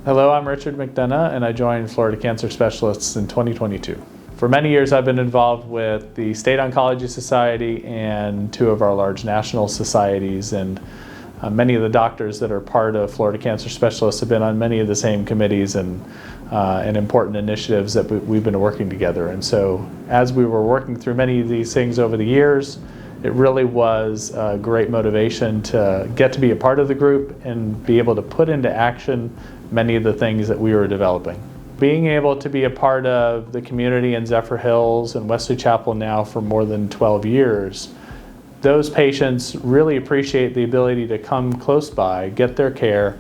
Hello, I'm Richard McDonough, and I joined Florida Cancer Specialists in 2022. For many years, I've been involved with the State Oncology Society and two of our large national societies, and many of the doctors that are part of Florida Cancer Specialists have been on many of the same committees and important initiatives that we've been working together. And so as we were working through many of these things over the years, it really was a great motivation to get to be a part of the group and be able to put into action many of the things that we were developing. Being able to be a part of the community in Zephyr Hills and Wesley Chapel now for more than 12 years, those patients really appreciate the ability to come close by, get their care.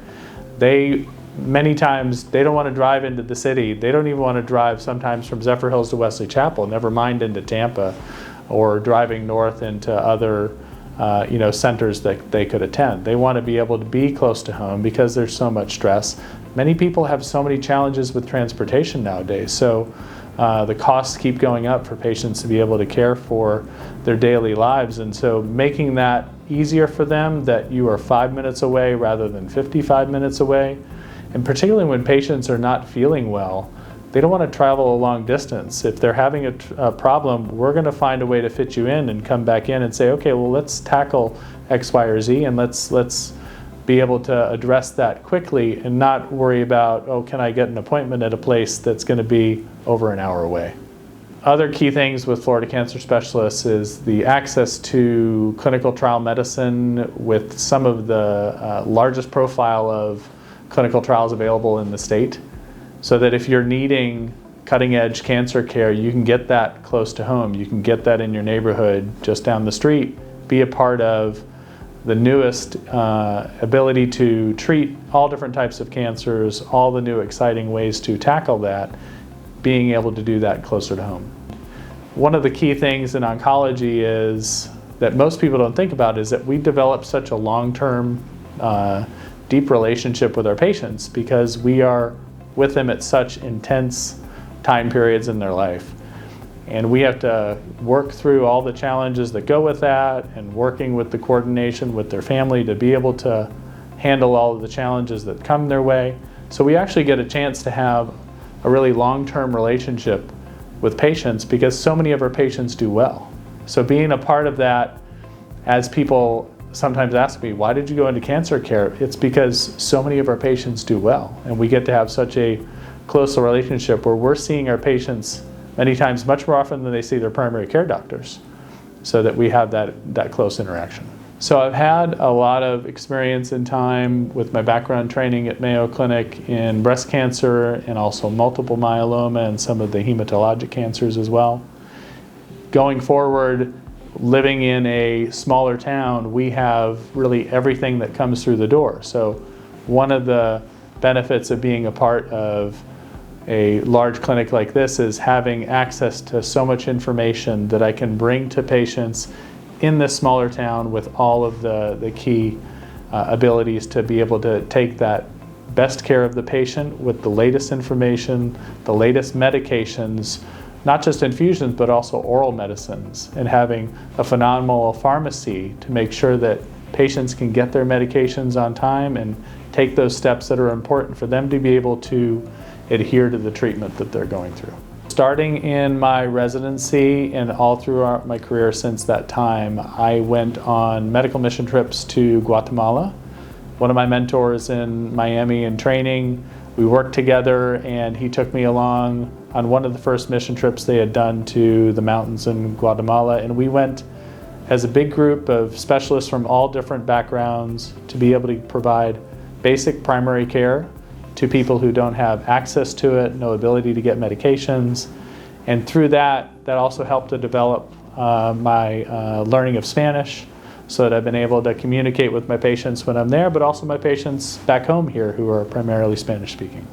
Many times they don't want to drive into the city. They don't even want to drive sometimes from Zephyr Hills to Wesley Chapel, never mind into Tampa or driving north into other centers that they could attend. They want to be able to be close to home because there's so much stress. Many people have so many challenges with transportation nowadays, so the costs keep going up for patients to be able to care for their daily lives, and so making that easier for them, that you are 5 minutes away rather than 55 minutes away, and particularly when patients are not feeling well, they don't want to travel a long distance. If they're having a problem, we're going to find a way to fit you in and come back in and say, okay, well, let's tackle X, Y, or Z, and let's be able to address that quickly and not worry about, oh, can I get an appointment at a place that's going to be over an hour away. Other key things with Florida Cancer Specialists is the access to clinical trial medicine with some of the largest profile of clinical trials available in the state, so that if you're needing cutting-edge cancer care, you can get that close to home. You can get that in your neighborhood, just down the street, be a part of the newest ability to treat all different types of cancers, all the new exciting ways to tackle that, being able to do that closer to home. One of the key things in oncology is that most people don't think about is that we develop such a long-term, deep relationship with our patients because we are with them at such intense time periods in their life. And we have to work through all the challenges that go with that and working with the coordination with their family to be able to handle all of the challenges that come their way. So we actually get a chance to have a really long-term relationship with patients because so many of our patients do well. So being a part of that, as people sometimes ask me, why did you go into cancer care? It's because so many of our patients do well, and we get to have such a close relationship where we're seeing our patients many times much more often than they see their primary care doctors, so that we have that close interaction. So I've had a lot of experience in time with my background training at Mayo Clinic in breast cancer and also multiple myeloma and some of the hematologic cancers as well. Going forward, living in a smaller town, we have really everything that comes through the door. So one of the benefits of being a part of a large clinic like this is having access to so much information that I can bring to patients in this smaller town with all of the key abilities to be able to take that best care of the patient with the latest information, the latest medications, not just infusions, but also oral medicines, and having a phenomenal pharmacy to make sure that patients can get their medications on time and take those steps that are important for them to be able to adhere to the treatment that they're going through. Starting in my residency and all throughout my career since that time, I went on medical mission trips to Guatemala. One of my mentors in Miami in training, we worked together and he took me along on one of the first mission trips they had done to the mountains in Guatemala, and we went as a big group of specialists from all different backgrounds to be able to provide basic primary care to people who don't have access to it, no ability to get medications, and through that also helped to develop my learning of Spanish, so that I've been able to communicate with my patients when I'm there, but also my patients back home here who are primarily Spanish speaking.